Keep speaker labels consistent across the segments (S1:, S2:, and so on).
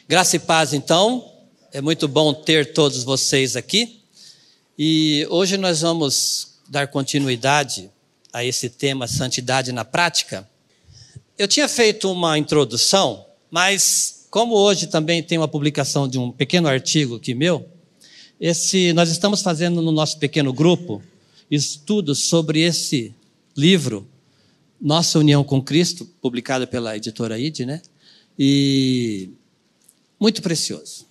S1: Graça e paz, então. É muito bom ter todos vocês aqui. E hoje nós vamos dar continuidade a esse tema Santidade na Prática. Eu tinha feito uma introdução, mas como hoje também tem uma publicação de um pequeno artigo aqui meu, nós estamos fazendo no nosso pequeno grupo estudos sobre esse livro, Nossa União com Cristo, publicado pela editora ID, né? E muito precioso.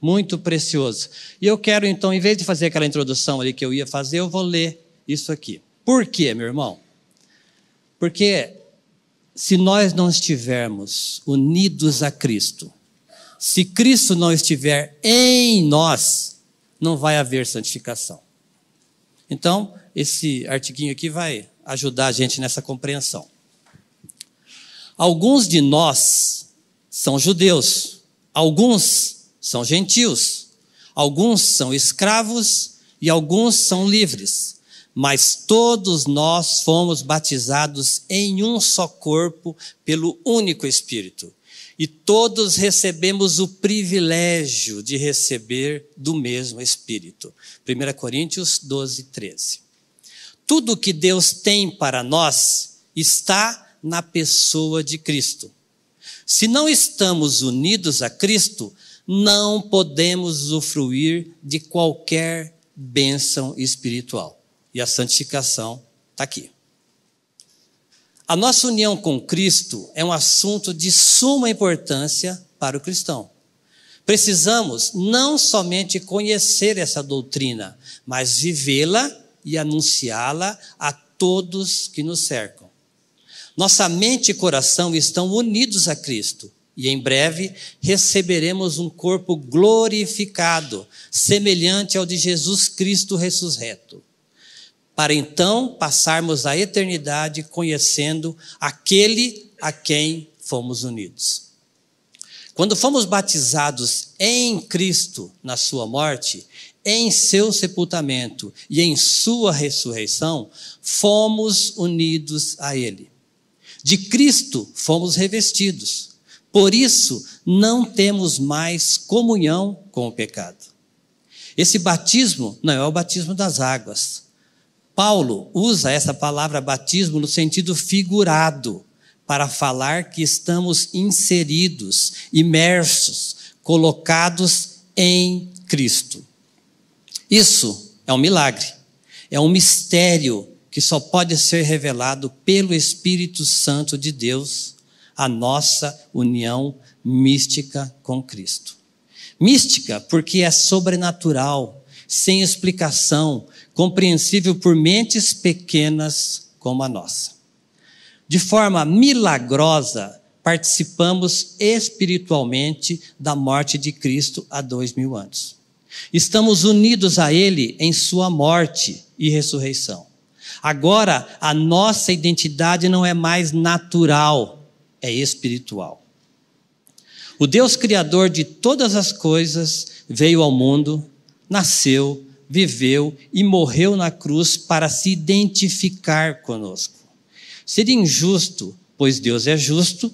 S1: Muito precioso. E eu quero, então, em vez de fazer aquela introdução ali que eu ia fazer, eu vou ler isso aqui. Por quê, meu irmão? Porque se nós não estivermos unidos a Cristo, se Cristo não estiver em nós, não vai haver santificação. Então, esse artiguinho aqui vai ajudar a gente nessa compreensão. Alguns de nós são judeus, alguns são gentios, alguns são escravos e alguns são livres, mas todos nós fomos batizados em um só corpo pelo único Espírito, e todos recebemos o privilégio de receber do mesmo Espírito. 1 Coríntios 12, 13. Tudo que Deus tem para nós está na pessoa de Cristo. Se não estamos unidos a Cristo, não podemos usufruir de qualquer bênção espiritual. E a santificação está aqui. A nossa união com Cristo é um assunto de suma importância para o cristão. Precisamos não somente conhecer essa doutrina, mas vivê-la e anunciá-la a todos que nos cercam. Nossa mente e coração estão unidos a Cristo. E em breve receberemos um corpo glorificado, semelhante ao de Jesus Cristo ressurreto, para então passarmos a eternidade conhecendo aquele a quem fomos unidos. Quando fomos batizados em Cristo na sua morte, em seu sepultamento e em sua ressurreição, fomos unidos a Ele. De Cristo fomos revestidos. Por isso, não temos mais comunhão com o pecado. Esse batismo não é o batismo das águas. Paulo usa essa palavra batismo no sentido figurado, para falar que estamos inseridos, imersos, colocados em Cristo. Isso é um milagre, é um mistério que só pode ser revelado pelo Espírito Santo de Deus, a nossa união mística com Cristo. Mística porque é sobrenatural, sem explicação, compreensível por mentes pequenas como a nossa. De forma milagrosa, participamos espiritualmente da morte de Cristo há 2000 anos. Estamos unidos a Ele em sua morte e ressurreição. Agora, a nossa identidade não é mais natural, é espiritual. O Deus Criador de todas as coisas veio ao mundo, nasceu, viveu e morreu na cruz para se identificar conosco. Seria injusto, pois Deus é justo,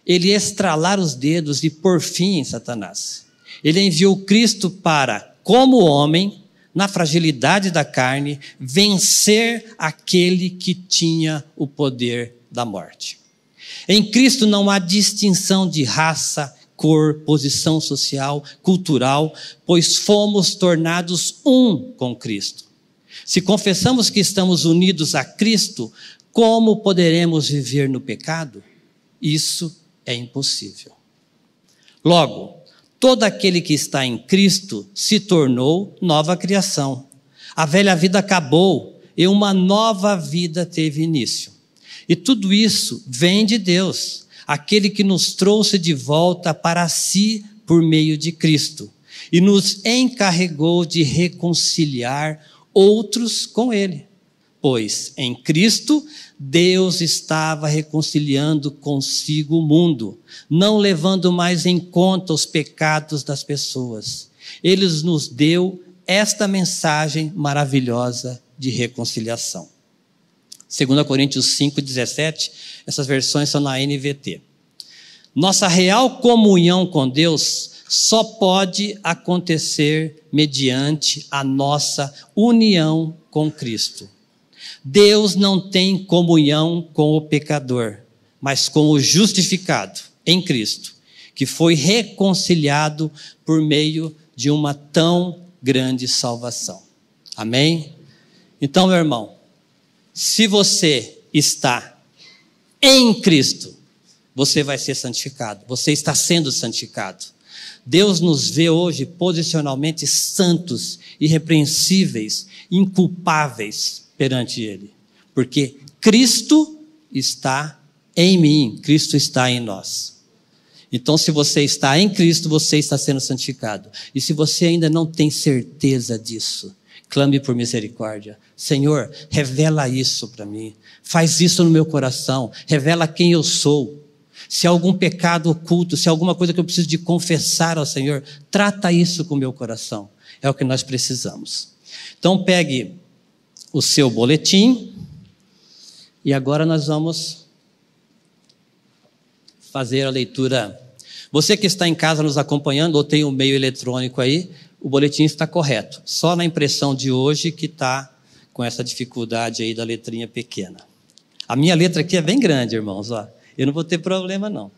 S1: Ele estralar os dedos e pôr fim em Satanás. Ele enviou Cristo para, como homem, na fragilidade da carne, vencer aquele que tinha o poder da morte. Em Cristo não há distinção de raça, cor, posição social, cultural, pois fomos tornados um com Cristo. Se confessamos que estamos unidos a Cristo, como poderemos viver no pecado? Isso é impossível. Logo, todo aquele que está em Cristo se tornou nova criação. A velha vida acabou e uma nova vida teve início. E tudo isso vem de Deus, aquele que nos trouxe de volta para si por meio de Cristo e nos encarregou de reconciliar outros com Ele. Pois em Cristo, Deus estava reconciliando consigo o mundo, não levando mais em conta os pecados das pessoas. Ele nos deu esta mensagem maravilhosa de reconciliação. 2 Coríntios 5, 17, essas versões são na NVT. Nossa real comunhão com Deus só pode acontecer mediante a nossa união com Cristo. Deus não tem comunhão com o pecador, mas com o justificado em Cristo, que foi reconciliado por meio de uma tão grande salvação. Amém? Então, meu irmão, se você está em Cristo, você vai ser santificado. Você está sendo santificado. Deus nos vê hoje posicionalmente santos, irrepreensíveis, inculpáveis perante Ele. Porque Cristo está em mim, Cristo está em nós. Então, se você está em Cristo, você está sendo santificado. E se você ainda não tem certeza disso, clame por misericórdia. Senhor, revela isso para mim. Faz isso no meu coração. Revela quem eu sou. Se há algum pecado oculto, se há alguma coisa que eu preciso de confessar ao Senhor, trata isso com o meu coração. É o que nós precisamos. Então, pegue o seu boletim. E agora nós vamos fazer a leitura. Você que está em casa nos acompanhando, ou tem um meio eletrônico aí, o boletim está correto. Só na impressão de hoje que está com essa dificuldade aí da letrinha pequena. A minha letra aqui é bem grande, irmãos. Ó. Eu não vou ter problema, não.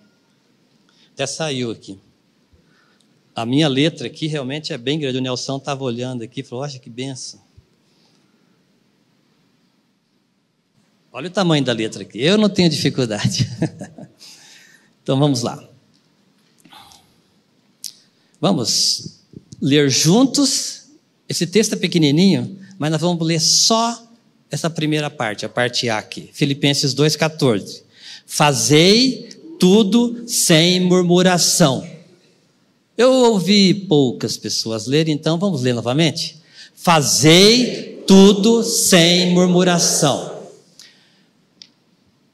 S1: Até saiu aqui. A minha letra aqui realmente é bem grande. O Nelson estava olhando aqui e falou, olha que benção. Olha o tamanho da letra aqui. Eu não tenho dificuldade. Então, vamos lá. Vamos ler juntos. Esse texto é pequenininho, mas nós vamos ler só essa primeira parte, a parte A aqui. Filipenses 2,14. Fazei tudo sem murmuração. Eu ouvi poucas pessoas lerem, então vamos ler novamente. Fazei tudo sem murmuração.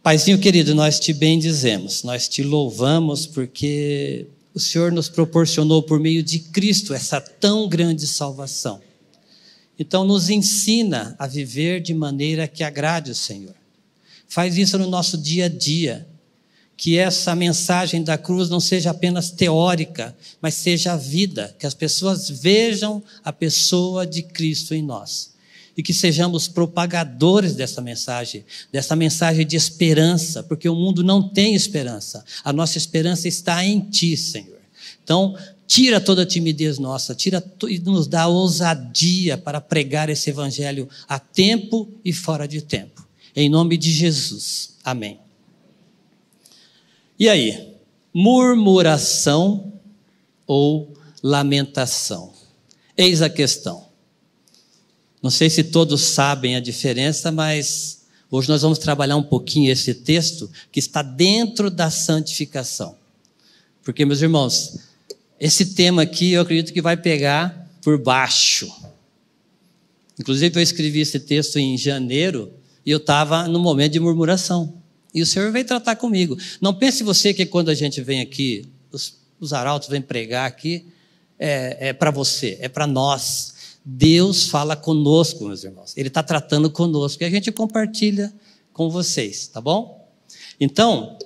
S1: Paizinho querido, nós te bendizemos, nós te louvamos porque o Senhor nos proporcionou por meio de Cristo essa tão grande salvação. Então nos ensina a viver de maneira que agrade o Senhor. Faz isso no nosso dia a dia, que essa mensagem da cruz não seja apenas teórica, mas seja a vida, que as pessoas vejam a pessoa de Cristo em nós. E que sejamos propagadores dessa mensagem de esperança, porque o mundo não tem esperança. A nossa esperança está em Ti, Senhor. Então, tira toda a timidez nossa, e nos dá ousadia para pregar esse evangelho a tempo e fora de tempo. Em nome de Jesus. Amém. E aí? Murmuração ou lamentação? Eis a questão. Não sei se todos sabem a diferença, mas hoje nós vamos trabalhar um pouquinho esse texto que está dentro da santificação. Porque, meus irmãos, esse tema aqui eu acredito que vai pegar por baixo. Inclusive eu escrevi esse texto em janeiro e eu estava no momento de murmuração. E o Senhor veio tratar comigo. Não pense você que quando a gente vem aqui, os arautos vêm pregar aqui, é para você, é para nós. Deus fala conosco, meus irmãos. Ele está tratando conosco e a gente compartilha com vocês, tá bom? Então,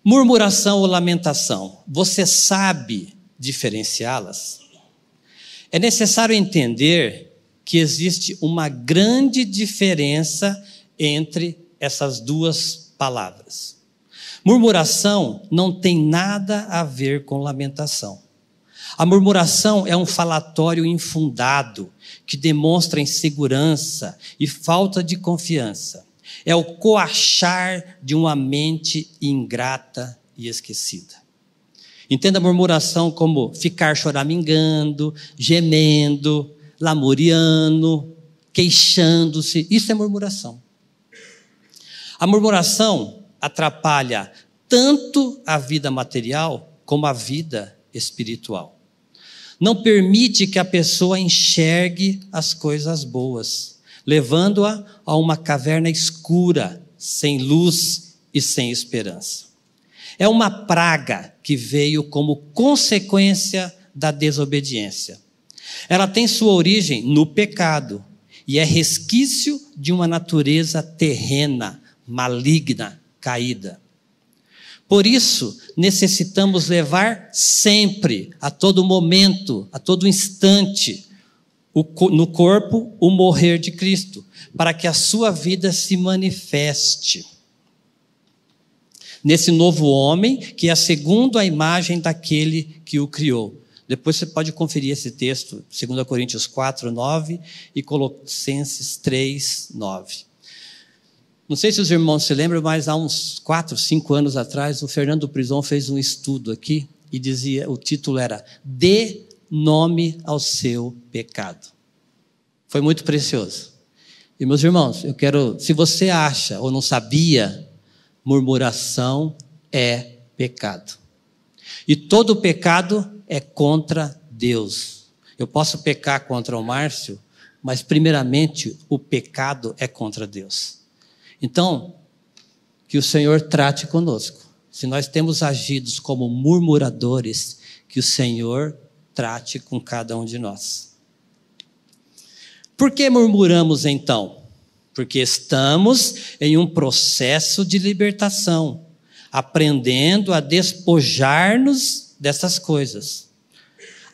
S1: murmuração ou lamentação, você sabe diferenciá-las? É necessário entender que existe uma grande diferença entre essas duas palavras. Murmuração não tem nada a ver com lamentação. A murmuração é um falatório infundado que demonstra insegurança e falta de confiança. É o coachar de uma mente ingrata e esquecida. Entenda a murmuração como ficar choramingando, gemendo, lamuriando, queixando-se. Isso é murmuração. A murmuração atrapalha tanto a vida material como a vida espiritual. Não permite que a pessoa enxergue as coisas boas, levando-a a uma caverna escura, sem luz e sem esperança. É uma praga que veio como consequência da desobediência. Ela tem sua origem no pecado e é resquício de uma natureza terrena, maligna, caída. Por isso, necessitamos levar sempre, a todo momento, a todo instante, no corpo, o morrer de Cristo, para que a sua vida se manifeste nesse novo homem, que é segundo a imagem daquele que o criou. Depois você pode conferir esse texto, 2 Coríntios 4, 9 e Colossenses 3, 9. Não sei se os irmãos se lembram, mas há uns 4, 5 anos atrás, o Fernando Prison fez um estudo aqui e dizia, o título era Dê nome ao seu pecado. Foi muito precioso. E meus irmãos, eu quero, se você acha ou não sabia, murmuração é pecado. E todo pecado é contra Deus. Eu posso pecar contra o Márcio, mas primeiramente o pecado é contra Deus. Então, que o Senhor trate conosco. Se nós temos agido como murmuradores, que o Senhor trate com cada um de nós. Por que murmuramos então? Porque estamos em um processo de libertação, aprendendo a despojar-nos dessas coisas.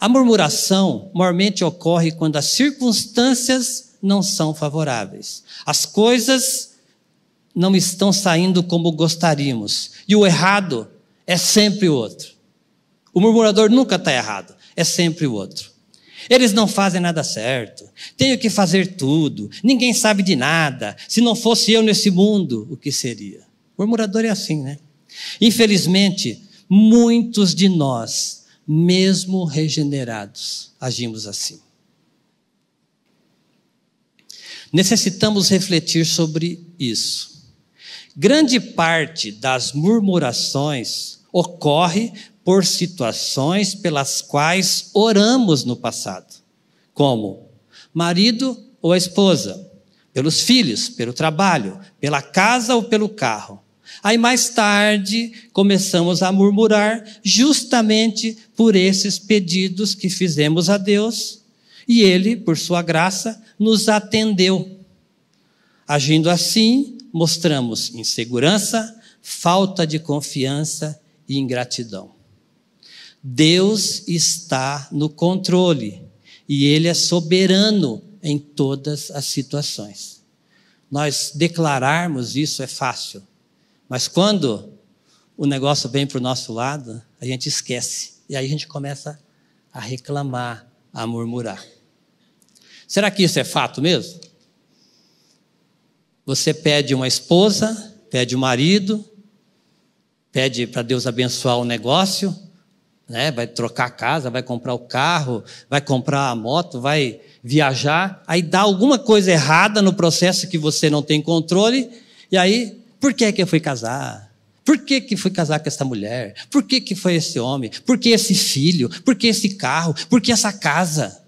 S1: A murmuração normalmente ocorre quando as circunstâncias não são favoráveis. As coisas não estão saindo como gostaríamos. E o errado é sempre o outro. O murmurador nunca está errado, é sempre o outro. Eles não fazem nada certo, tenho que fazer tudo, ninguém sabe de nada, se não fosse eu nesse mundo, o que seria? O murmurador é assim, né? Infelizmente, muitos de nós, mesmo regenerados, agimos assim. Necessitamos refletir sobre isso. Grande parte das murmurações ocorre por situações pelas quais oramos no passado, como marido ou a esposa, pelos filhos, pelo trabalho, pela casa ou pelo carro. Aí mais tarde começamos a murmurar justamente por esses pedidos que fizemos a Deus e Ele, por sua graça, nos atendeu. Agindo assim, mostramos insegurança, falta de confiança e ingratidão. Deus está no controle e Ele é soberano em todas as situações. Nós declararmos isso é fácil, mas quando o negócio vem para o nosso lado, a gente esquece e aí a gente começa a reclamar, a murmurar. Será que isso é fato mesmo? Você pede uma esposa, pede um marido, pede para Deus abençoar o negócio, né? Vai trocar a casa, vai comprar o carro, vai comprar a moto, vai viajar, aí dá alguma coisa errada no processo que você não tem controle, e aí, por que eu fui casar? Por que fui casar com essa mulher? Por que foi esse homem? Por que esse filho? Por que esse carro? Por que essa casa?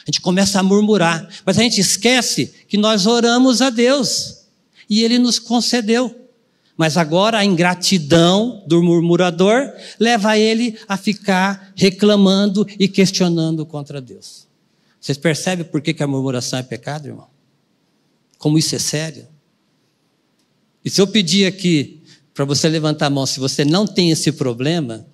S1: A gente começa a murmurar, mas a gente esquece que nós oramos a Deus e Ele nos concedeu. Mas agora a ingratidão do murmurador leva ele a ficar reclamando e questionando contra Deus. Vocês percebem por que a murmuração é pecado, irmão? Como isso é sério? E se eu pedir aqui para você levantar a mão, se você não tem esse problema,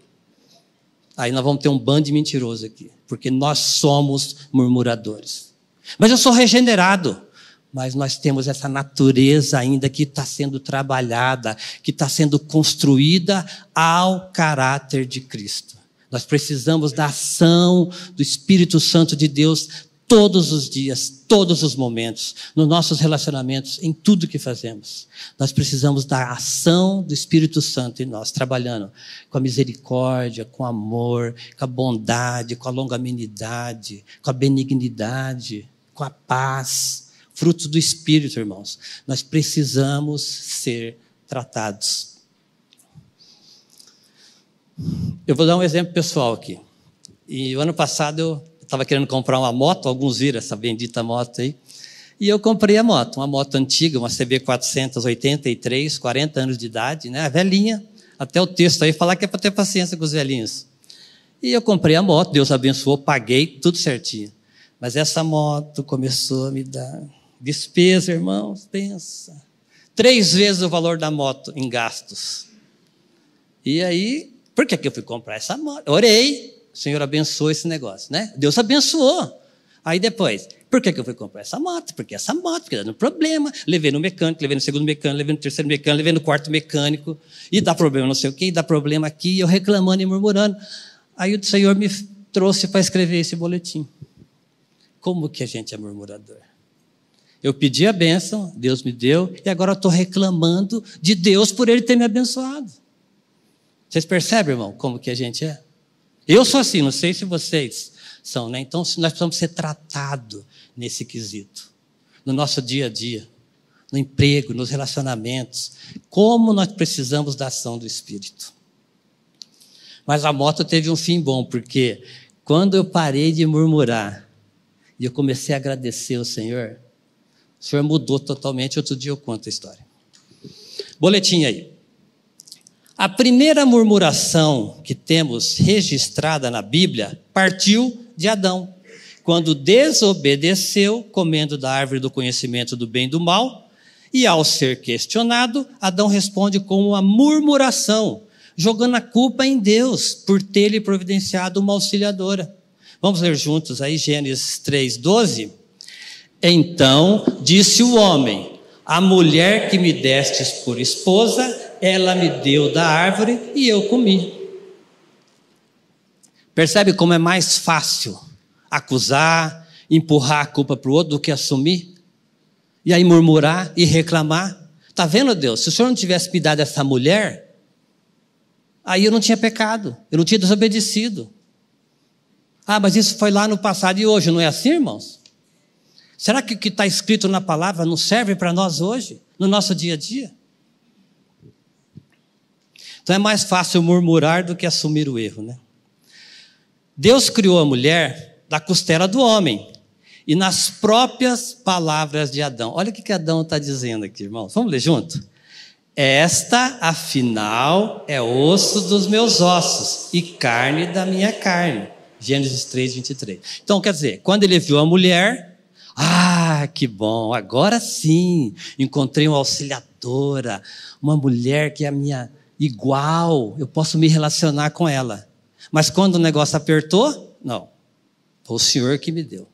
S1: aí nós vamos ter um bando de mentirosos aqui, porque nós somos murmuradores. Mas eu sou regenerado. Mas nós temos essa natureza ainda que está sendo trabalhada, que está sendo construída ao caráter de Cristo. Nós precisamos da ação do Espírito Santo de Deus todos os dias, todos os momentos, nos nossos relacionamentos, em tudo que fazemos. Nós precisamos da ação do Espírito Santo em nós, trabalhando com a misericórdia, com o amor, com a bondade, com a longanimidade, com a benignidade, com a paz. Frutos do Espírito, irmãos. Nós precisamos ser tratados. Eu vou dar um exemplo pessoal aqui. E o ano passado eu estava querendo comprar uma moto, alguns viram essa bendita moto aí, e eu comprei a moto, uma moto antiga, uma CB483, 40 anos de idade, né? Velhinha, até o texto aí falar que é para ter paciência com os velhinhos. E eu comprei a moto, Deus abençoou, paguei, tudo certinho. Mas essa moto começou a me dar despesa, irmãos, pensa. 3 vezes o valor da moto em gastos. E aí, por que eu fui comprar essa moto? Orei, o Senhor abençoou esse negócio, né? Deus abençoou. Aí depois, por que eu fui comprar essa moto? Porque essa moto, porque dando problema. Levei no mecânico, levei no segundo mecânico, levei no terceiro mecânico, levei no quarto mecânico. E dá problema não sei o quê, e dá problema aqui, e eu reclamando e murmurando. Aí o Senhor me trouxe para escrever esse boletim. Como que a gente é murmurador? Eu pedi a bênção, Deus me deu, e agora eu estou reclamando de Deus por Ele ter me abençoado. Vocês percebem, irmão, como que a gente é? Eu sou assim, não sei se vocês são, né? Então, nós precisamos ser tratados nesse quesito. No nosso dia a dia, no emprego, nos relacionamentos. Como nós precisamos da ação do Espírito. Mas a moto teve um fim bom, porque quando eu parei de murmurar e eu comecei a agradecer ao Senhor, o Senhor mudou totalmente. Outro dia eu conto a história. Boletim aí. A primeira murmuração que temos registrada na Bíblia partiu de Adão, quando desobedeceu, comendo da árvore do conhecimento do bem e do mal, e ao ser questionado, Adão responde com uma murmuração, jogando a culpa em Deus por ter lhe providenciado uma auxiliadora. Vamos ler juntos aí Gênesis 3:12? Então disse o homem: a mulher que me destes por esposa, ela me deu da árvore e eu comi. Percebe como é mais fácil acusar, empurrar a culpa para o outro do que assumir? E aí murmurar e reclamar? Está vendo, Deus? Se o Senhor não tivesse me dado essa mulher, aí eu não tinha pecado, eu não tinha desobedecido. Ah, mas isso foi lá no passado e hoje, não é assim, irmãos? Será que o que está escrito na palavra não serve para nós hoje, no nosso dia a dia? Então é mais fácil murmurar do que assumir o erro, né? Deus criou a mulher da costela do homem e nas próprias palavras de Adão. Olha o que Adão está dizendo aqui, irmãos. Vamos ler junto? Esta, afinal, é osso dos meus ossos e carne da minha carne. Gênesis 3:23. Então, quer dizer, quando ele viu a mulher, que bom, agora sim, encontrei uma auxiliadora, uma mulher que é a minha igual, eu posso me relacionar com ela. Mas quando o negócio apertou, não, foi o Senhor que me deu.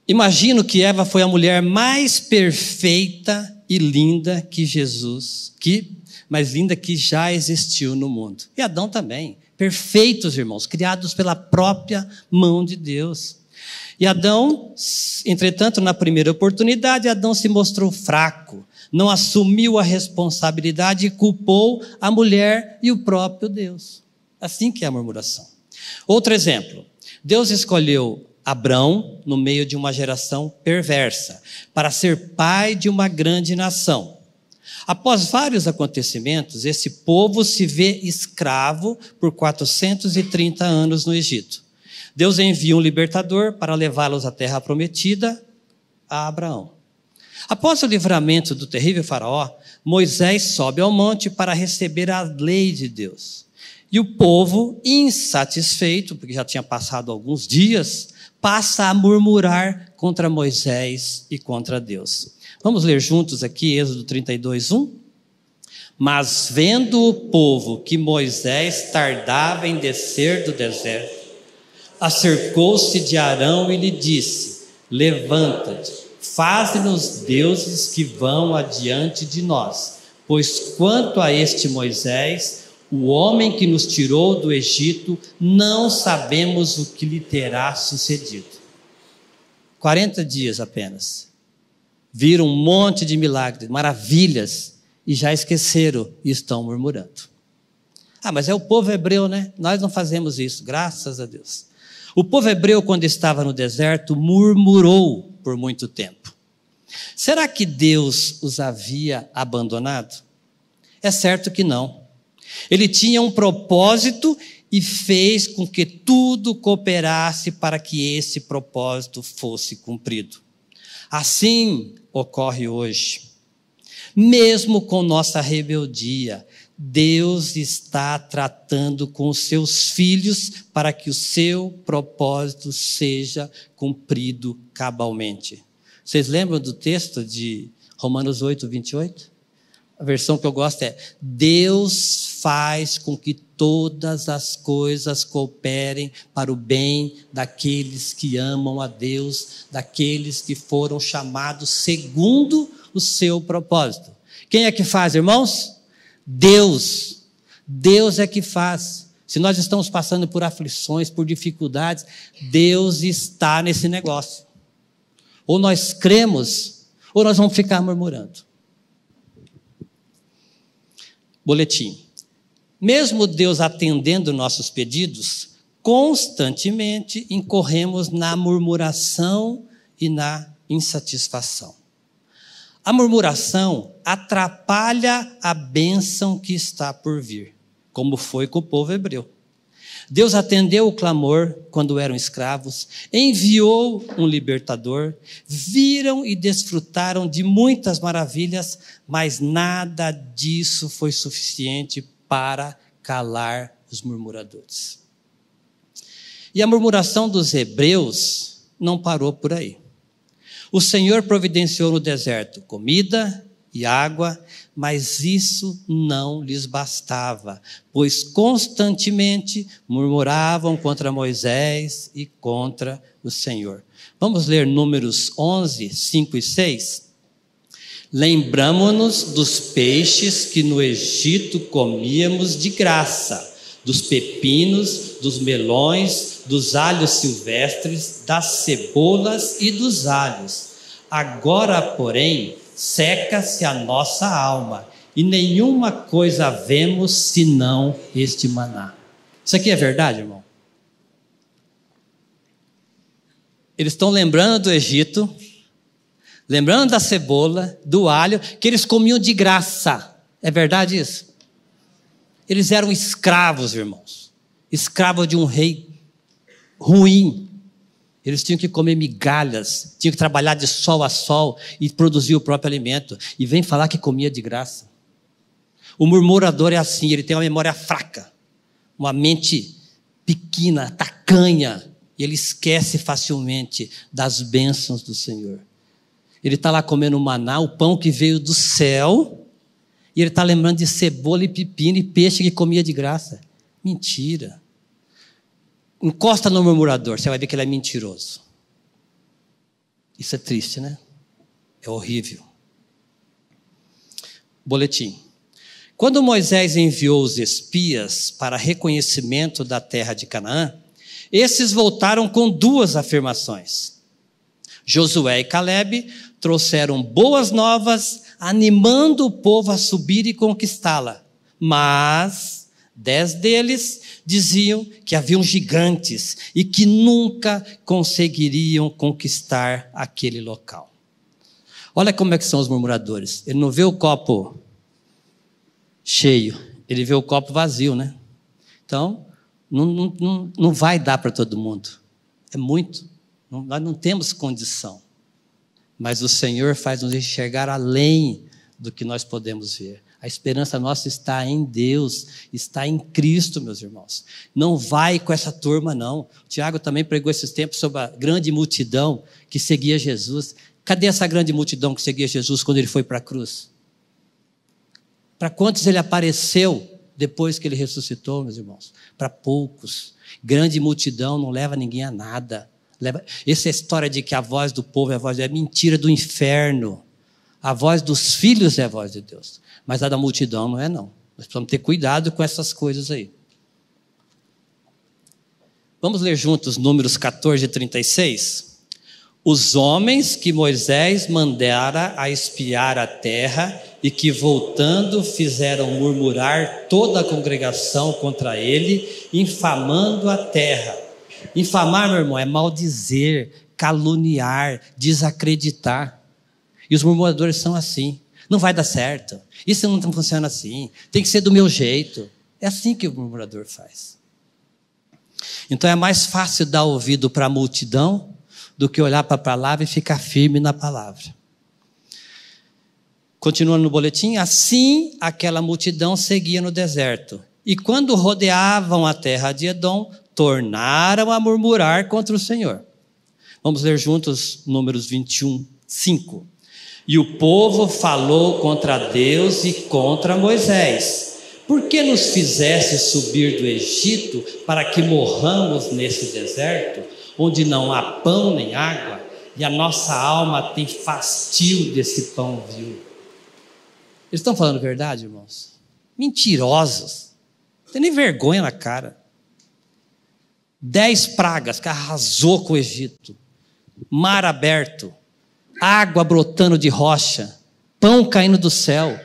S1: Imagino que Eva foi a mulher mais perfeita e linda que Jesus, mais linda que já existiu no mundo. E Adão também, perfeitos, irmãos, criados pela própria mão de Deus. E Adão, entretanto, na primeira oportunidade, Adão se mostrou fraco, não assumiu a responsabilidade e culpou a mulher e o próprio Deus. Assim que é a murmuração. Outro exemplo, Deus escolheu Abrão no meio de uma geração perversa, para ser pai de uma grande nação. Após vários acontecimentos, esse povo se vê escravo por 430 anos no Egito. Deus envia um libertador para levá-los à terra prometida, a Abraão. Após o livramento do terrível faraó, Moisés sobe ao monte para receber a lei de Deus. E o povo, insatisfeito, porque já tinha passado alguns dias, passa a murmurar contra Moisés e contra Deus. Vamos ler juntos aqui Êxodo 32:1? Mas vendo o povo que Moisés tardava em descer do deserto, acercou-se de Arão e lhe disse: levanta-te, faze-nos deuses que vão adiante de nós, pois quanto a este Moisés, o homem que nos tirou do Egito, não sabemos o que lhe terá sucedido. 40 dias apenas. Viram um monte de milagres, maravilhas, e já esqueceram e estão murmurando. Mas é o povo hebreu, né? Nós não fazemos isso, graças a Deus. O povo hebreu, quando estava no deserto, murmurou por muito tempo. Será que Deus os havia abandonado? É certo que não. Ele tinha um propósito e fez com que tudo cooperasse para que esse propósito fosse cumprido. Assim ocorre hoje. Mesmo com nossa rebeldia, Deus está tratando com os seus filhos para que o seu propósito seja cumprido cabalmente. Vocês lembram do texto de Romanos 8:28? A versão que eu gosto é: Deus faz com que todas as coisas cooperem para o bem daqueles que amam a Deus, daqueles que foram chamados segundo o seu propósito. Quem é que faz, irmãos? Deus. Deus é que faz. Se nós estamos passando por aflições, por dificuldades, Deus está nesse negócio. Ou nós cremos, ou nós vamos ficar murmurando. Boletim. Mesmo Deus atendendo nossos pedidos, constantemente incorremos na murmuração e na insatisfação. A murmuração atrapalha a bênção que está por vir, como foi com o povo hebreu. Deus atendeu o clamor quando eram escravos, enviou um libertador, viram e desfrutaram de muitas maravilhas, mas nada disso foi suficiente para calar os murmuradores. E a murmuração dos hebreus não parou por aí. O Senhor providenciou no deserto comida e água, mas isso não lhes bastava, pois constantemente murmuravam contra Moisés e contra o Senhor. Vamos ler Números 11, 5 e 6? Lembramo-nos dos peixes que no Egito comíamos de graça, dos pepinos, dos melões, dos alhos silvestres, das cebolas e dos alhos. Agora, porém, seca-se a nossa alma, e nenhuma coisa vemos senão este maná. Isso aqui é verdade, irmão? Eles estão lembrando do Egito, lembrando da cebola, do alho, que eles comiam de graça. É verdade isso? Eles eram escravos, irmãos. Escravos de um rei ruim. Eles tinham que comer migalhas, tinham que trabalhar de sol a sol e produzir o próprio alimento. E vem falar que comia de graça. O murmurador é assim, ele tem uma memória fraca, uma mente pequena, tacanha, e ele esquece facilmente das bênçãos do Senhor. Ele está lá comendo maná, o pão que veio do céu, e ele está lembrando de cebola e pepino e peixe que comia de graça. Mentira. Encosta no murmurador, você vai ver que ele é mentiroso. Isso é triste, né? É horrível. Boletim. Quando Moisés enviou os espias para reconhecimento da terra de Canaã, esses voltaram com duas afirmações. Josué e Calebe trouxeram boas novas, animando o povo a subir e conquistá-la. Mas 10 deles diziam que haviam gigantes e que nunca conseguiriam conquistar aquele local. Olha como é que são os murmuradores. Ele não vê o copo cheio, ele vê o copo vazio, né? Então, não vai dar para todo mundo. É muito. Nós não temos condição. Mas o Senhor faz nos enxergar além do que nós podemos ver. A esperança nossa está em Deus, está em Cristo, meus irmãos. Não vai com essa turma, não. O Tiago também pregou esses tempos sobre a grande multidão que seguia Jesus. Cadê essa grande multidão que seguia Jesus quando ele foi para a cruz? Para quantos ele apareceu depois que ele ressuscitou, meus irmãos? Para poucos. Grande multidão não leva ninguém a nada. Essa história de que a voz do povo é a voz é mentira do inferno. A voz dos filhos é a voz de Deus. Mas a da multidão não é, não. Nós precisamos ter cuidado com essas coisas aí. Vamos ler juntos Números 14, 36? Os homens que Moisés mandara a espiar a terra e que, voltando, fizeram murmurar toda a congregação contra ele, infamando a terra. Infamar, meu irmão, é maldizer, caluniar, desacreditar. E os murmuradores são assim. Não vai dar certo. Isso não funciona assim. Tem que ser do meu jeito. É assim que o murmurador faz. Então é mais fácil dar ouvido para a multidão do que olhar para a palavra e ficar firme na palavra. Continuando no boletim, assim aquela multidão seguia no deserto. E quando rodeavam a terra de Edom, tornaram a murmurar contra o Senhor. Vamos ler juntos Números 21, 5. E o povo falou contra Deus e contra Moisés: por que nos fizeste subir do Egito para que morramos nesse deserto, onde não há pão nem água, e a nossa alma tem fastio desse pão vil? Eles estão falando verdade, irmãos? Mentirosos, não tem nem vergonha na cara. 10 pragas que arrasou com o Egito, mar aberto, água brotando de rocha, pão caindo do céu,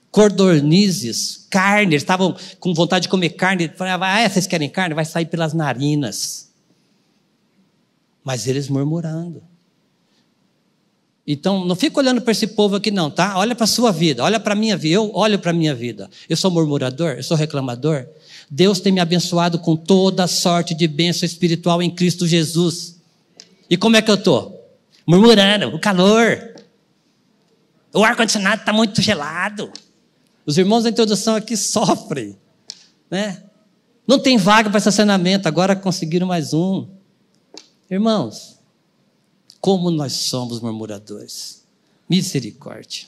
S1: codornizes, carne. Eles estavam com vontade de comer carne. Falavam: vocês querem carne? Vai sair pelas narinas. Mas eles murmurando. Então, não fica olhando para esse povo aqui não, tá? Olha para a sua vida, olha para a minha vida. Eu olho para a minha vida. Eu sou murmurador? Eu sou reclamador? Deus tem me abençoado com toda sorte de bênção espiritual em Cristo Jesus. E como é que eu estou? Murmurando, o calor. O ar-condicionado está muito gelado. Os irmãos da introdução aqui sofrem, né? Não tem vaga para estacionamento, agora conseguiram mais um. Irmãos, como nós somos murmuradores. Misericórdia.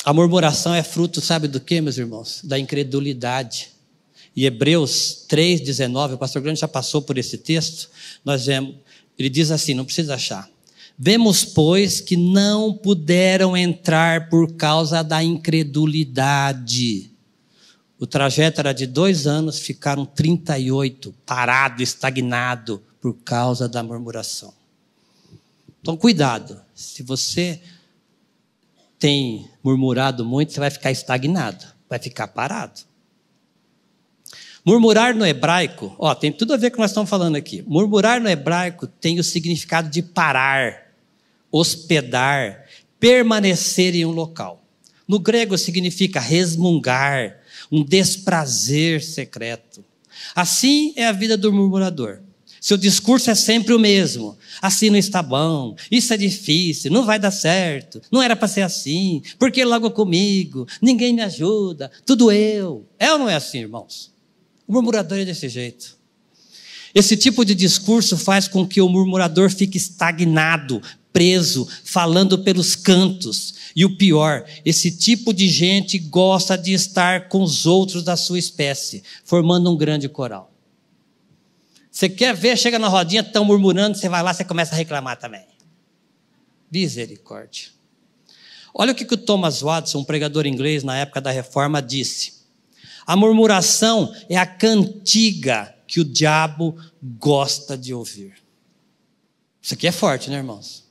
S1: A murmuração é fruto, sabe do que, meus irmãos? Da incredulidade. E Hebreus 3,19, o pastor Grande já passou por esse texto, nós vemos, ele diz assim, não precisa achar: vemos, pois, que não puderam entrar por causa da incredulidade. O trajeto era de 2 anos, ficaram 38, parado, estagnado, por causa da murmuração. Então, cuidado, se você tem murmurado muito, você vai ficar estagnado, vai ficar parado. Murmurar no hebraico, tem tudo a ver com o que nós estamos falando aqui. Murmurar no hebraico tem o significado de parar, hospedar, permanecer em um local. No grego significa resmungar, um desprazer secreto. Assim é a vida do murmurador. Seu discurso é sempre o mesmo. Assim não está bom, isso é difícil, não vai dar certo, não era para ser assim, porque logo comigo, ninguém me ajuda, tudo eu. É ou não é assim, irmãos? O murmurador é desse jeito. Esse tipo de discurso faz com que o murmurador fique estagnado, preso, falando pelos cantos. E o pior, esse tipo de gente gosta de estar com os outros da sua espécie, formando um grande coral. Você quer ver, chega na rodinha, estão murmurando, você vai lá, você começa a reclamar também. Misericórdia. Olha o que o Thomas Watson, um pregador inglês na época da Reforma, disse: a murmuração é a cantiga que o diabo gosta de ouvir. Isso aqui é forte, né, irmãos?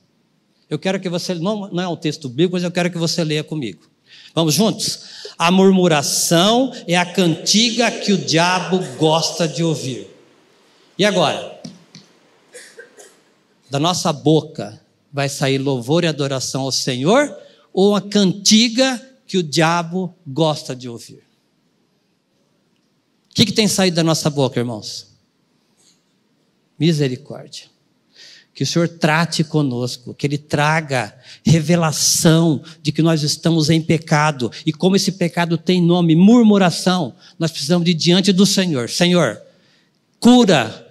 S1: Eu quero que você, não é um texto bíblico, mas eu quero que você leia comigo. Vamos juntos? A murmuração é a cantiga que o diabo gosta de ouvir. E agora? Da nossa boca vai sair louvor e adoração ao Senhor, ou a cantiga que o diabo gosta de ouvir? O que tem saído da nossa boca, irmãos? Misericórdia. Que o Senhor trate conosco, que Ele traga revelação de que nós estamos em pecado. E como esse pecado tem nome, murmuração, nós precisamos de ir diante do Senhor. Senhor, cura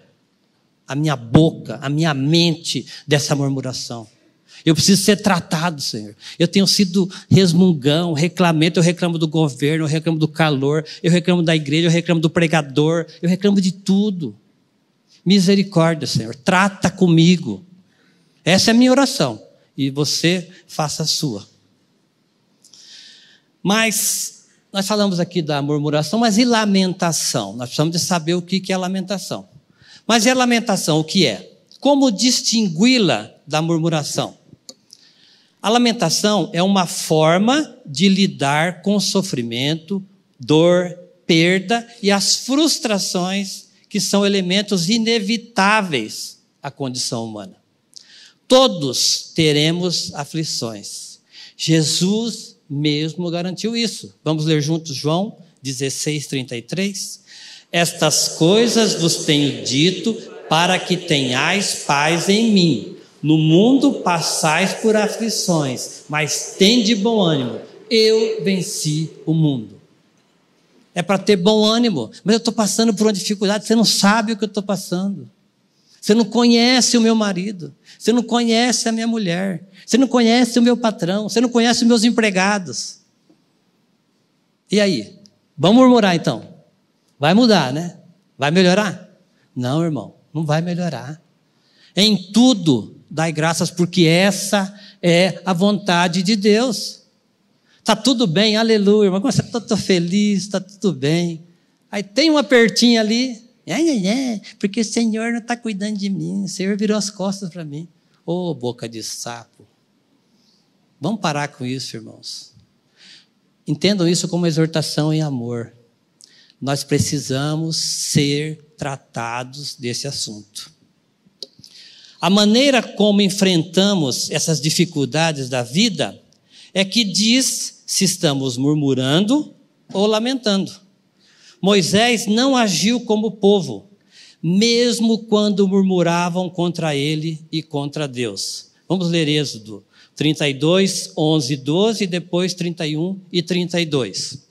S1: a minha boca, a minha mente dessa murmuração. Eu preciso ser tratado, Senhor. Eu tenho sido resmungão, reclamento, eu reclamo do governo, eu reclamo do calor, eu reclamo da igreja, eu reclamo do pregador, eu reclamo de tudo. Misericórdia, Senhor, trata comigo. Essa é a minha oração. E você faça a sua. Mas, nós falamos aqui da murmuração, mas e lamentação? Nós precisamos de saber o que é lamentação. Mas e a lamentação, o que é? Como distingui-la da murmuração? A lamentação é uma forma de lidar com o sofrimento, dor, perda e as frustrações que são elementos inevitáveis à condição humana. Todos teremos aflições. Jesus mesmo garantiu isso. Vamos ler juntos João 16:33. Estas coisas vos tenho dito para que tenhais paz em mim. No mundo passais por aflições, mas tende bom ânimo. Eu venci o mundo. É para ter bom ânimo, mas eu estou passando por uma dificuldade, você não sabe o que eu estou passando. Você não conhece o meu marido. Você não conhece a minha mulher. Você não conhece o meu patrão. Você não conhece os meus empregados. E aí? Vamos murmurar então? Vai mudar, né? Vai melhorar? Não, irmão, não vai melhorar. Em tudo, dai graças, porque essa é a vontade de Deus. Está tudo bem, aleluia, irmão. Você está feliz, está tudo bem. Aí tem um apertinho ali. Porque o Senhor não está cuidando de mim. O Senhor virou as costas para mim. Ô, boca de sapo. Vamos parar com isso, irmãos. Entendam isso como exortação em amor. Nós precisamos ser tratados desse assunto. A maneira como enfrentamos essas dificuldades da vida é que diz se estamos murmurando ou lamentando. Moisés não agiu como o povo, mesmo quando murmuravam contra ele e contra Deus. Vamos ler Êxodo 32, 11 e 12, e depois 31 e 32.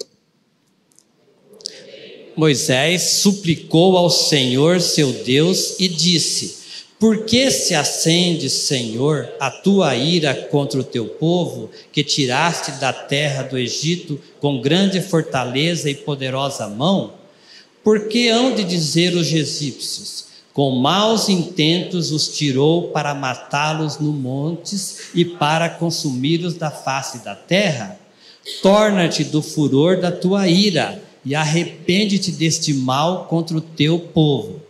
S1: Moisés suplicou ao Senhor, seu Deus, e disse: por que se acende, Senhor, a tua ira contra o teu povo, que tiraste da terra do Egito com grande fortaleza e poderosa mão? Porque hão de dizer os egípcios: com maus intentos os tirou para matá-los nos montes e para consumi-los da face da terra? Torna-te do furor da tua ira e arrepende-te deste mal contra o teu povo.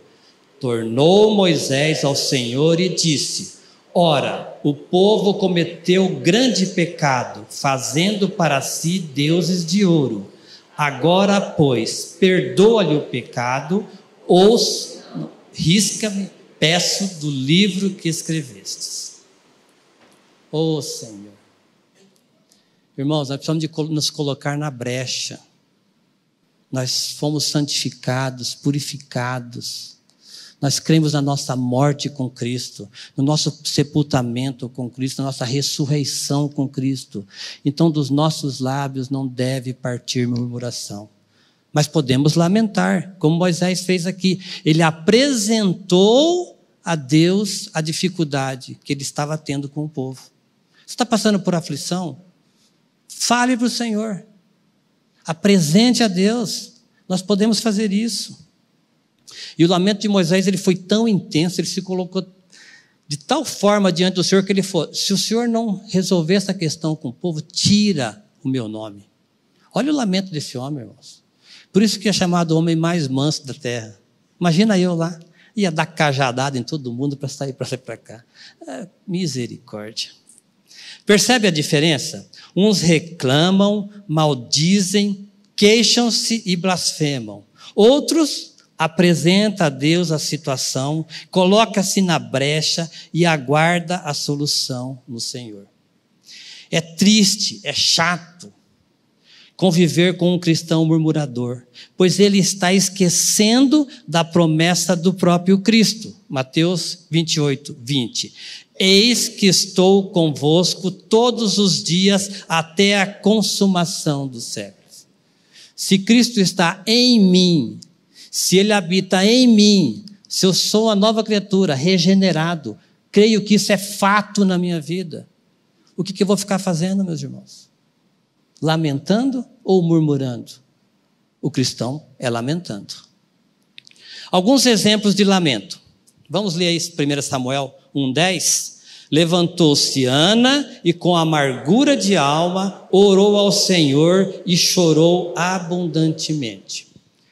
S1: Tornou Moisés ao Senhor e disse: ora, o povo cometeu grande pecado, fazendo para si deuses de ouro. Agora, pois, perdoa-lhe o pecado, ou risca-me, peço, do livro que escrevestes. Ó Senhor. Irmãos, nós precisamos de nos colocar na brecha. Nós fomos santificados, purificados. Nós cremos na nossa morte com Cristo, no nosso sepultamento com Cristo, na nossa ressurreição com Cristo. Então, dos nossos lábios não deve partir murmuração. Mas podemos lamentar, como Moisés fez aqui. Ele apresentou a Deus a dificuldade que ele estava tendo com o povo. Você está passando por aflição? Fale para o Senhor. Apresente a Deus. Nós podemos fazer isso. E o lamento de Moisés, ele foi tão intenso, ele se colocou de tal forma diante do Senhor que ele falou: se o Senhor não resolver essa questão com o povo, tira o meu nome. Olha o lamento desse homem, irmãos. Por isso que é chamado o homem mais manso da terra. Imagina eu lá, ia dar cajadada em todo mundo para sair para cá. Misericórdia. Percebe a diferença? Uns reclamam, maldizem, queixam-se e blasfemam. Outros apresenta a Deus a situação, coloca-se na brecha e aguarda a solução no Senhor. É triste, é chato conviver com um cristão murmurador, pois ele está esquecendo da promessa do próprio Cristo. Mateus 28, 20. Eis que estou convosco todos os dias até a consumação dos séculos. Se Cristo está em mim, se Ele habita em mim, se eu sou uma nova criatura, regenerado, creio que isso é fato na minha vida. O que eu vou ficar fazendo, meus irmãos? Lamentando ou murmurando? O cristão é lamentando. Alguns exemplos de lamento. Vamos ler aí 1 Samuel 1:10. Levantou-se Ana e com amargura de alma orou ao Senhor e chorou abundantemente.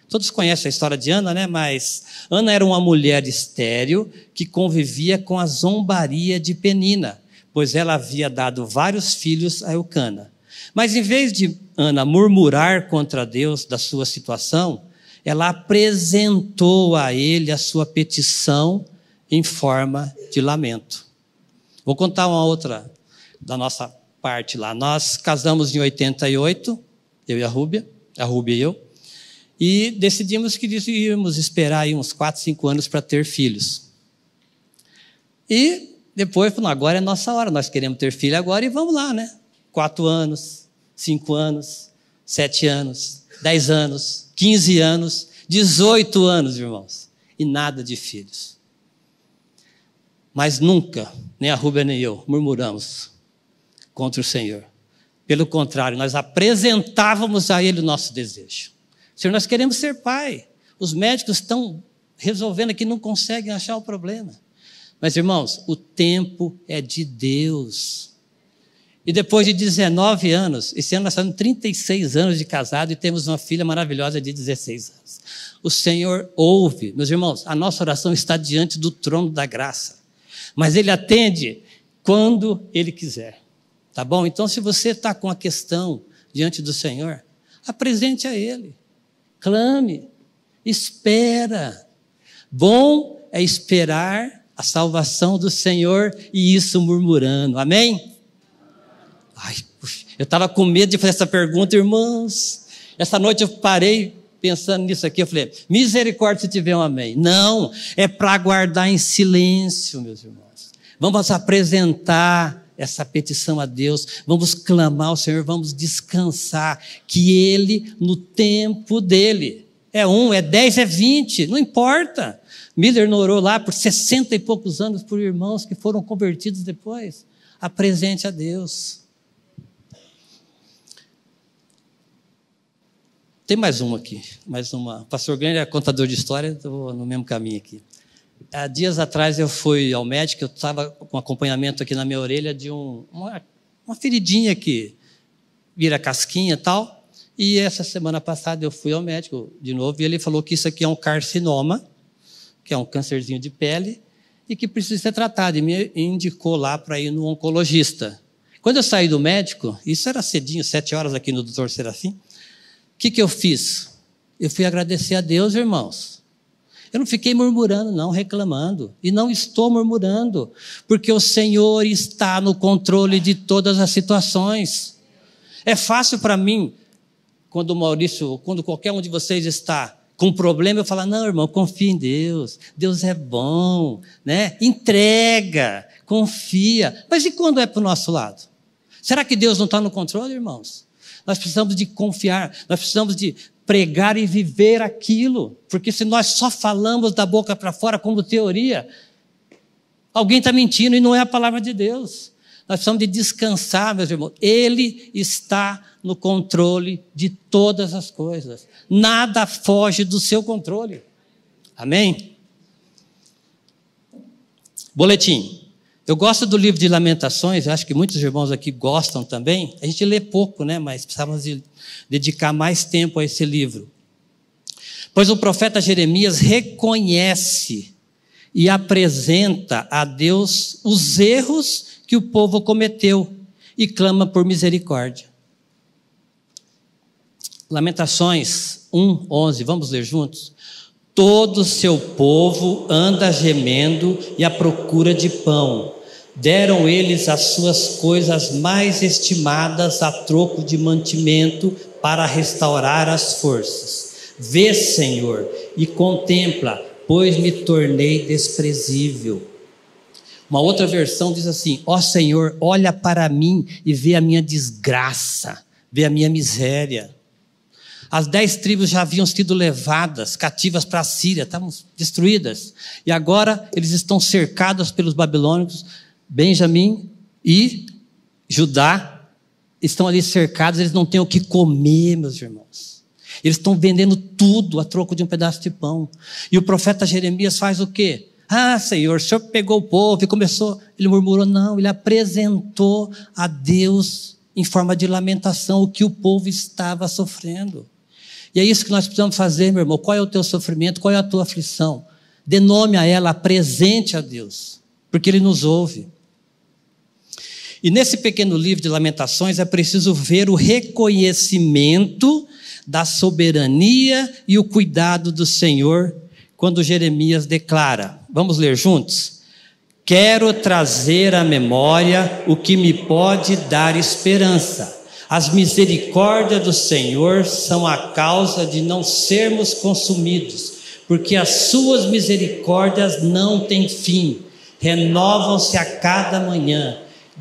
S1: Todos conhecem a história de Ana, né? Mas Ana era uma mulher estéril que convivia com a zombaria de Penina, pois ela havia dado vários filhos a Eucana. Mas em vez de Ana murmurar contra Deus da sua situação, ela apresentou a ele a sua petição em forma de lamento. Vou contar uma outra da nossa parte lá. Nós casamos em 88, eu e a Rúbia e eu, e decidimos que íamos esperar aí uns 4, 5 anos para ter filhos. E depois, agora é nossa hora, nós queremos ter filho agora e vamos lá, né? 4 anos, 5 anos, 7 anos, 10 anos, 15 anos, 18 anos, irmãos, e nada de filhos. Mas nunca, nem a Rúbia nem eu, murmuramos contra o Senhor. Pelo contrário, nós apresentávamos a Ele o nosso desejo. Senhor, nós queremos ser pai. Os médicos estão resolvendo aqui, não conseguem achar o problema. Mas, irmãos, o tempo é de Deus. E depois de 19 anos, esse ano nós estamos 36 anos de casado e temos uma filha maravilhosa de 16 anos. O Senhor ouve. Meus irmãos, a nossa oração está diante do trono da graça. Mas Ele atende quando Ele quiser. Tá bom? Então, se você está com a questão diante do Senhor, apresente a Ele. Clame. Espera. Bom é esperar a salvação do Senhor e isso murmurando. Amém? Ai, puxa, eu estava com medo de fazer essa pergunta, irmãos. Essa noite eu parei pensando nisso aqui. Eu falei, misericórdia se tiver um amém. Não, é para aguardar em silêncio, meus irmãos. Vamos apresentar essa petição a Deus. Vamos clamar ao Senhor, vamos descansar. Que Ele, no tempo dEle, é 1, é 10, é 20, não importa. Miller orou lá por 60 e poucos anos por irmãos que foram convertidos depois. Apresente a Deus. Tem mais uma aqui, mais uma. O pastor Glenn é contador de história, estou no mesmo caminho aqui. Há dias atrás eu fui ao médico, eu estava com acompanhamento aqui na minha orelha de uma feridinha que vira casquinha e tal. E essa semana passada eu fui ao médico de novo e ele falou que isso aqui é um carcinoma, que é um câncerzinho de pele e que precisa ser tratado. E me indicou lá para ir no oncologista. Quando eu saí do médico, isso era cedinho, 7 horas aqui no Dr. Serafim, o que eu fiz? Eu fui agradecer a Deus, irmãos. Eu não fiquei murmurando, não, reclamando. E não estou murmurando, porque o Senhor está no controle de todas as situações. É fácil para mim, quando o Maurício, quando qualquer um de vocês está com um problema, eu falo, não, irmão, confia em Deus. Deus é bom, né? Entrega, confia. Mas e quando é para o nosso lado? Será que Deus não está no controle, irmãos? Nós precisamos de confiar, nós precisamos de pregar e viver aquilo, porque se nós só falamos da boca para fora como teoria, alguém está mentindo e não é a palavra de Deus. Nós precisamos de descansar, meus irmãos. Ele está no controle de todas as coisas. Nada foge do seu controle. Amém? Boletim. Eu gosto do livro de Lamentações, eu acho que muitos irmãos aqui gostam também. A gente lê pouco, né? Mas precisamos dedicar mais tempo a esse livro. Pois o profeta Jeremias reconhece e apresenta a Deus os erros que o povo cometeu e clama por misericórdia. Lamentações 1:11, vamos ler juntos? Todo o seu povo anda gemendo e à procura de pão. Deram eles as suas coisas mais estimadas a troco de mantimento para restaurar as forças. Vê, Senhor, e contempla, pois me tornei desprezível. Uma outra versão diz assim, ó Senhor, olha para mim e vê a minha desgraça, vê a minha miséria. As 10 tribos já haviam sido levadas cativas para a Síria, estavam destruídas. E agora eles estão cercados pelos babilônicos. Benjamim e Judá estão ali cercados, eles não têm o que comer, meus irmãos. Eles estão vendendo tudo a troco de um pedaço de pão. E o profeta Jeremias faz o quê? Ah, Senhor, o Senhor pegou o povo e começou, ele murmurou, não, ele apresentou a Deus em forma de lamentação o que o povo estava sofrendo. E é isso que nós precisamos fazer, meu irmão. Qual é o teu sofrimento? Qual é a tua aflição? Dê nome a ela, apresente a Deus, porque Ele nos ouve. E nesse pequeno livro de Lamentações é preciso ver o reconhecimento da soberania e o cuidado do Senhor, quando Jeremias declara, vamos ler juntos? Quero trazer à memória o que me pode dar esperança. As misericórdias do Senhor são a causa de não sermos consumidos, porque as suas misericórdias não têm fim, renovam-se a cada manhã.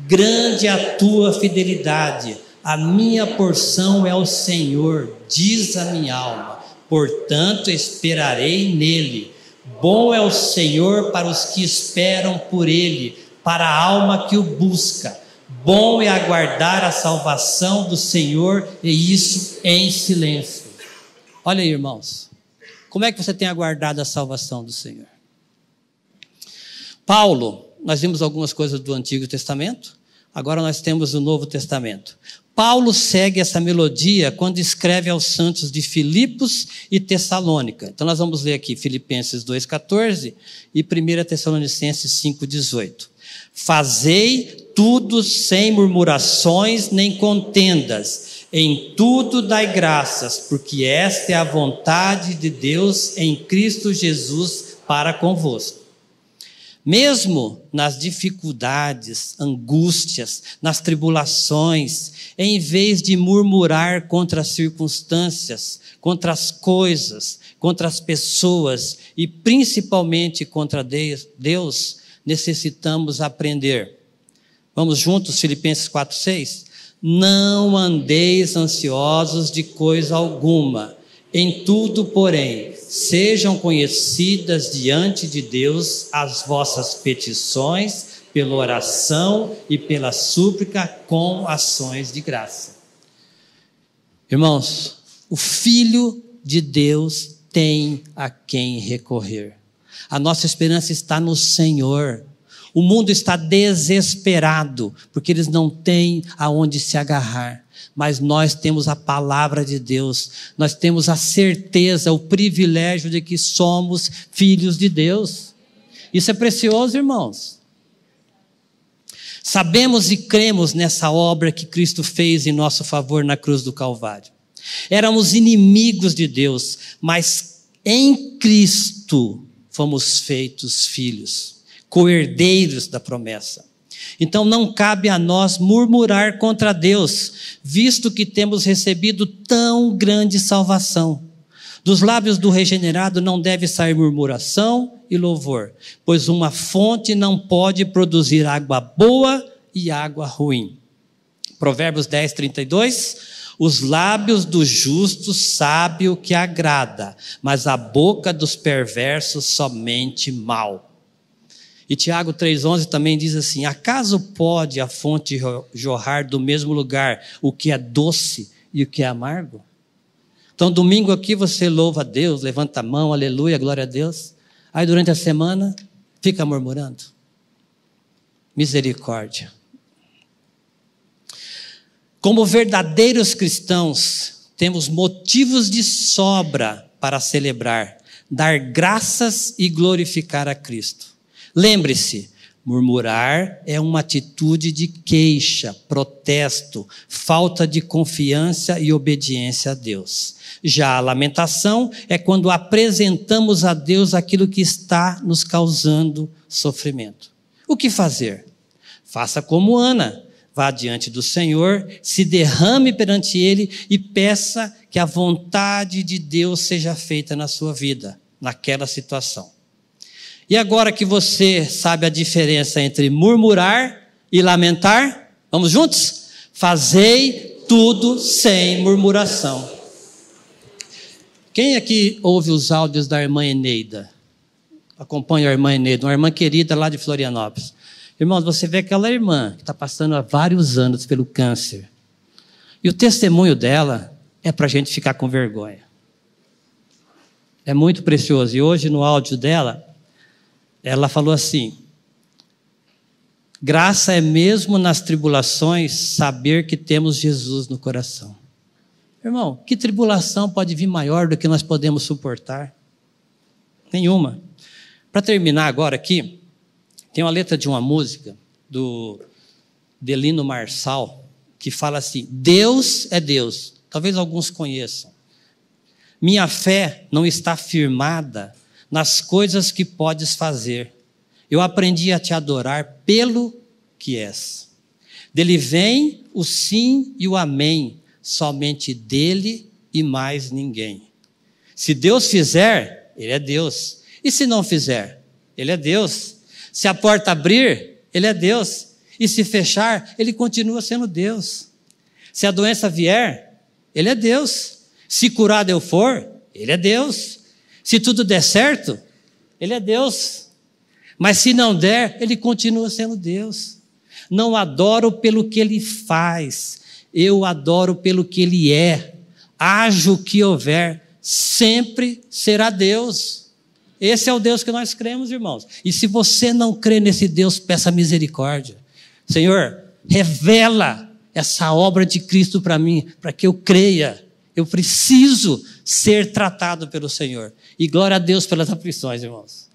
S1: Grande é a tua fidelidade, a minha porção é o Senhor, diz a minha alma. Portanto, esperarei nele. Bom é o Senhor para os que esperam por Ele, para a alma que o busca. Bom é aguardar a salvação do Senhor, e isso em silêncio. Olha aí, irmãos, como é que você tem aguardado a salvação do Senhor? Paulo, nós vimos algumas coisas do Antigo Testamento, agora nós temos o Novo Testamento. Paulo segue essa melodia quando escreve aos santos de Filipos e Tessalônica. Então nós vamos ler aqui Filipenses 2,14 e 1 Tessalonicenses 5,18. Fazei tudo sem murmurações nem contendas, em tudo dai graças, porque esta é a vontade de Deus em Cristo Jesus para convosco. Mesmo nas dificuldades, angústias, nas tribulações, em vez de murmurar contra as circunstâncias, contra as coisas, contra as pessoas e principalmente contra Deus, necessitamos aprender. Vamos juntos, Filipenses 4,6? Não andeis ansiosos de coisa alguma. Em tudo, porém, sejam conhecidas diante de Deus as vossas petições, pela oração e pela súplica com ações de graça. Irmãos, o Filho de Deus tem a quem recorrer. A nossa esperança está no Senhor. O mundo está desesperado, porque eles não têm aonde se agarrar. Mas nós temos a palavra de Deus, nós temos a certeza, o privilégio de que somos filhos de Deus. Isso é precioso, irmãos. Sabemos e cremos nessa obra que Cristo fez em nosso favor na cruz do Calvário. Éramos inimigos de Deus, mas em Cristo fomos feitos filhos, co-herdeiros da promessa. Então não cabe a nós murmurar contra Deus, visto que temos recebido tão grande salvação. Dos lábios do regenerado não deve sair murmuração e louvor, pois uma fonte não pode produzir água boa e água ruim. Provérbios 10, 32. Os lábios do justo sabem o que agrada, mas a boca dos perversos somente mal. E Tiago 3,11 também diz assim: acaso pode a fonte jorrar do mesmo lugar o que é doce e o que é amargo? Então domingo aqui você louva a Deus, levanta a mão, aleluia, glória a Deus. Aí durante a semana fica murmurando. Misericórdia. Como verdadeiros cristãos, temos motivos de sobra para celebrar, dar graças e glorificar a Cristo. Lembre-se, murmurar é uma atitude de queixa, protesto, falta de confiança e obediência a Deus. Já a lamentação é quando apresentamos a Deus aquilo que está nos causando sofrimento. O que fazer? Faça como Ana. Vá diante do Senhor, se derrame perante Ele e peça que a vontade de Deus seja feita na sua vida, naquela situação. E agora que você sabe a diferença entre murmurar e lamentar, vamos juntos? Fazei tudo sem murmuração. Quem aqui ouve os áudios da irmã Eneida? Acompanha a irmã Eneida, uma irmã querida lá de Florianópolis. Irmãos, você vê aquela irmã que está passando há vários anos pelo câncer. E o testemunho dela é para a gente ficar com vergonha. É muito precioso. E hoje no áudio dela, ela falou assim: graça é mesmo nas tribulações saber que temos Jesus no coração. Irmão, que tribulação pode vir maior do que nós podemos suportar? Nenhuma. Para terminar agora aqui, tem uma letra de uma música do Delino Marçal que fala assim: Deus é Deus. Talvez alguns conheçam. Minha fé não está firmada nas coisas que podes fazer. Eu aprendi a te adorar pelo que és. Dele vem o sim e o amém, somente dele e mais ninguém. Se Deus fizer, ele é Deus. E se não fizer, ele é Deus. Se a porta abrir, ele é Deus. E se fechar, ele continua sendo Deus. Se a doença vier, ele é Deus. Se curado eu for, ele é Deus. Se tudo der certo, Ele é Deus. Mas se não der, ele continua sendo Deus. Não adoro pelo que ele faz, eu adoro pelo que ele é. Haja o que houver, sempre será Deus. Esse é o Deus que nós cremos, irmãos. E se você não crê nesse Deus, peça misericórdia. Senhor, revela essa obra de Cristo para mim, para que eu creia. Eu preciso ser tratado pelo Senhor. E glória a Deus pelas aflições, irmãos.